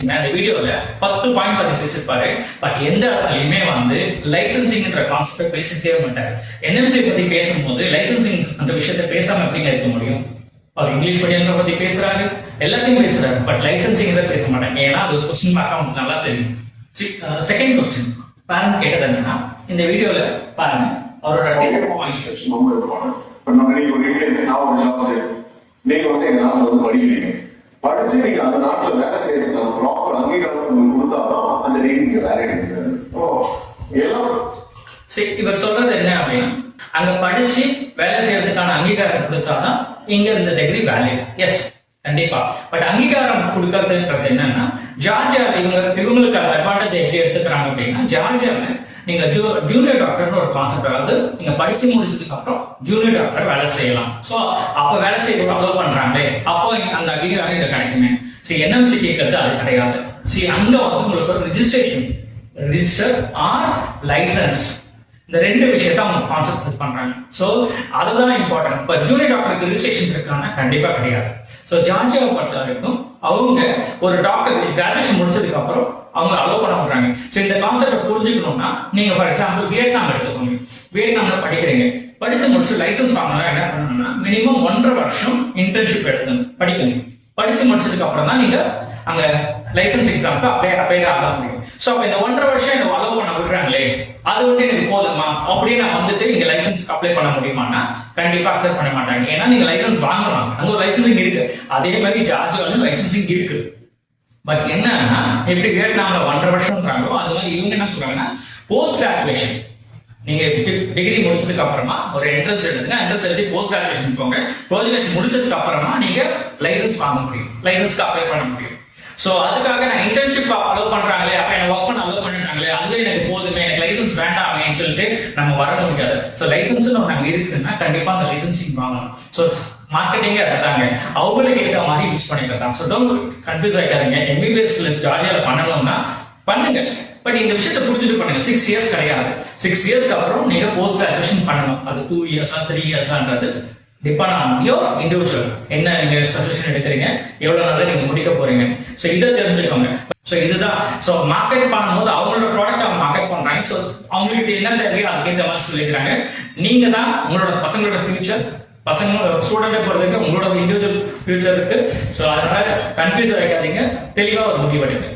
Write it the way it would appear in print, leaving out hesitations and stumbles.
இந்த வீடியோல 10 பாயிண்ட் பத்தி பேசிருப்பாரு. பட் எந்த இடத்துலயுமே லைசன்சிங்ன்ற கான்செப்ட் பேசிட்டே மாட்டாரு. என்எம்சி பத்தி பேசும்போது லைசன்சிங் அந்த விஷயத்த பேசாம எப்படிங்க இருக்க முடியும்? அவர் இங்கிலீஷ் மீடியம் பத்தி பேசுறாரு, எல்லாத்தையும் பேசுறாரு, பட் லைசன்சிங் பேச மாட்டாங்க. ஏன்னா அது ஒரு கொஸ்டின் மார்க் அவங்களுக்கு நல்லா தெரியும். செகண்ட் கொஸ்டின் பேரண்ட் கேட்டது என்னன்னா, இந்த வீடியோல பாருங்க அவரோட நீங்க எங்க நாட்டுல படிக்கிறீங்க, படிச்சு நீங்க அந்த நாட்டுல வேலை செய்யறதுக்கான ப்ராப்பர் அங்கீகாரம் கொடுத்தாதான் அந்த டிகிரிக்கு வேலிட் எல்லாம். இவர் சொல்றது என்ன அப்படின்னா, அங்க படிச்சு வேலை செய்யறதுக்கான அங்கீகாரம் கொடுத்தாதான் இங்க இந்த டிகிரி வேலிட். எஸ், கண்டிப்பா. பட் அங்கீகாரம் கொடுக்கறதுன்றது என்னன்னா, ஜார்ஜியா இவங்களுக்கு அட்வான்டேஜ் எப்படி எடுத்துக்கிறாங்க அப்படின்னா, ஜார்ஜியால நீங்க ஜூனியர் டாக்டர்னு ஒரு கான்செப்ட், அதாவது நீங்க படிச்சு முடிச்சதுக்கு அப்புறம் ஜூனியர் டாக்டர் வேலை செய்யலாம். சோ அப்ப வேலை செய்ய அலோவ் பண்றாங்களே, அப்போ அந்த அங்கீகாரம் இங்க கிடைக்குமே. என்எம்சி கேட்கறது அது கிடையாது. அங்க உங்களுக்கு ஒரு ரிஜிஸ்டர் ஆர் லைசன்ஸ், இந்த ரெண்டு விஷயத்த அவங்க கான்செப்ட் பண்றாங்க. சோ அதுதான் இம்பார்ட்டன்ட். இப்ப ஜூனியர் டாக்டருக்கு ரிஜிஸ்ட்ரேஷன் இருக்கான்னா கண்டிப்பா கிடையாது. சோ ஜார்ஜியாவை பொறுத்த வரைக்கும் அவங்க ஒரு டாக்டர் கிராஜுவேஷன் முடிச்சதுக்கு அப்புறம் அவங்க அலோவ் பண்ண போறாங்க. இந்த கான்செப்ட் புரிஞ்சுக்கணும்னா நீங்க ஃபார் எக்ஸாம்பிள் வியட்நாம் எடுத்துக்கோங்க. வியட்நாம்ல படிக்கிறீங்க, படிச்சு முடிச்சு லைசன்ஸ் வாங்கினா என்ன பண்ணணும்னா மினிமம் 1.5 வருஷம் இன்டர்ன்ஷிப் படிக்கணும். படிச்சு முடிச்சதுக்கு அப்புறம் தான் நீங்க அங்க லைசன்ஸ் எக்ஸாமுக்கு அப்ளை ஆக முடியும். சோ அப்ப இந்த 1.5 வருஷம் எனக்கு அலோவ் பண்ண விடுறாங்களே, அது வந்து எனக்கு போதுமா அப்படின்னு நான் இங்க லைசன்ஸ்க்கு அப்ளை பண்ண முடியுமானா கண்டிப்பா அக்செப்ட் பண்ண மாட்டாங்க. ஏன்னா நீங்க லைசன்ஸ் வாங்கலாம், அங்க ஒரு லைசன்சிங் இருக்கு. அதே மாதிரி ஜார்ஜியால லைசன்சிங் இருக்கு. பட் என்னன்னா, எப்படி வியட்நாம்ல 1.5 வருஷம்ன்றாங்களோ அது மாதிரி இவங்க என்ன சொல்றாங்கன்னா, போஸ்ட் கிராஜுவேஷன் நீங்க டிகிரி முடிச்சதுக்கு அப்புறமா ஒரு என்ட்ரன்ஸ் எழுதுங்க, என்ட்ரன்ஸ் எழுதி போஸ்ட் கிராஜுவேஷன் போங்க. போஸ்ட் கிராஜுவேஷன் முடிச்சதுக்கு அப்புறமா நீங்க லைசன்ஸ் வாங்க முடியும், லைசன்ஸ்க்கு அப்ளை பண்ண முடியும். சோ அதுக்காக நான் இன்டர்ன்ஷிப் அலோவ் பண்றாங்களே, அப்ப என்ன ஒர்க் பண்ண அலோவ் பண்ணிட்டாங்களே, அதுவே எனக்கு போதுமே, எனக்கு லைசன்ஸ் வேண்டாமேன்னு சொல்லிட்டு நம்ம வர முடியாது. சோ லைசன்ஸ் நாங்க இருக்குன்னா கண்டிப்பா அந்த லைசன்சிங் வாங்கலாம். சோ மார்க்கெட்டிங்கே அதுதாங்க, அவங்களுக்கு ஏற்ற மாதிரி யூஸ் பண்ணிக்கலாம். ஸோ டோன்ட் கன்ஃபியூஸ் ஆகிக்காதீங்க. எம்பிபிஎஸ்ல ஜார்ஜியால பண்ணணும்னா பண்ணுங்க, பட் இந்த விஷயத்தை புரிஞ்சுட்டு பண்ணுங்க. 6 இயர்ஸ் கிடையாது. 6 இயர்ஸ்க்கு அப்புறம் நீங்க போஸ்ட் கிராஜுவேஷன் பண்ணணும். அது 2 இயர்ஸா 3 இயர்ஸான்றது டிபெண்ட் ஆன் யோர் இண்டிவிஜுவல். என்ன நீங்க ஸ்பெஷலைசேஷன் எடுக்கிறீங்க, எவ்வளவு நாள்ல நீங்க முடிக்க போறீங்க. ஸோ இதை தெரிஞ்சுக்கோங்க. ஸோ இதுதான். ஸோ மார்க்கெட் பண்ணும்போது அவங்களோட ப்ராடக்ட் அவங்க மார்க்கெட் பண்றாங்க. ஸோ அவங்களுக்கு என்ன தேவையோ அதுக்கேற்ற மாதிரி சொல்லிக்கிறாங்க. நீங்க தான் உங்களோட பசங்களோட ஃபியூச்சர், பசங்க ஸ்டூடெண்டை பொறுத்தவரைக்கும் உங்களோட இண்டிவிஜுவல் ஃபியூச்சர் இருக்கு. ஸோ அதனால கன்ஃபியூஸ் ஆகிக்காதீங்க, தெளிவா ஒரு முடிவெடுங்க.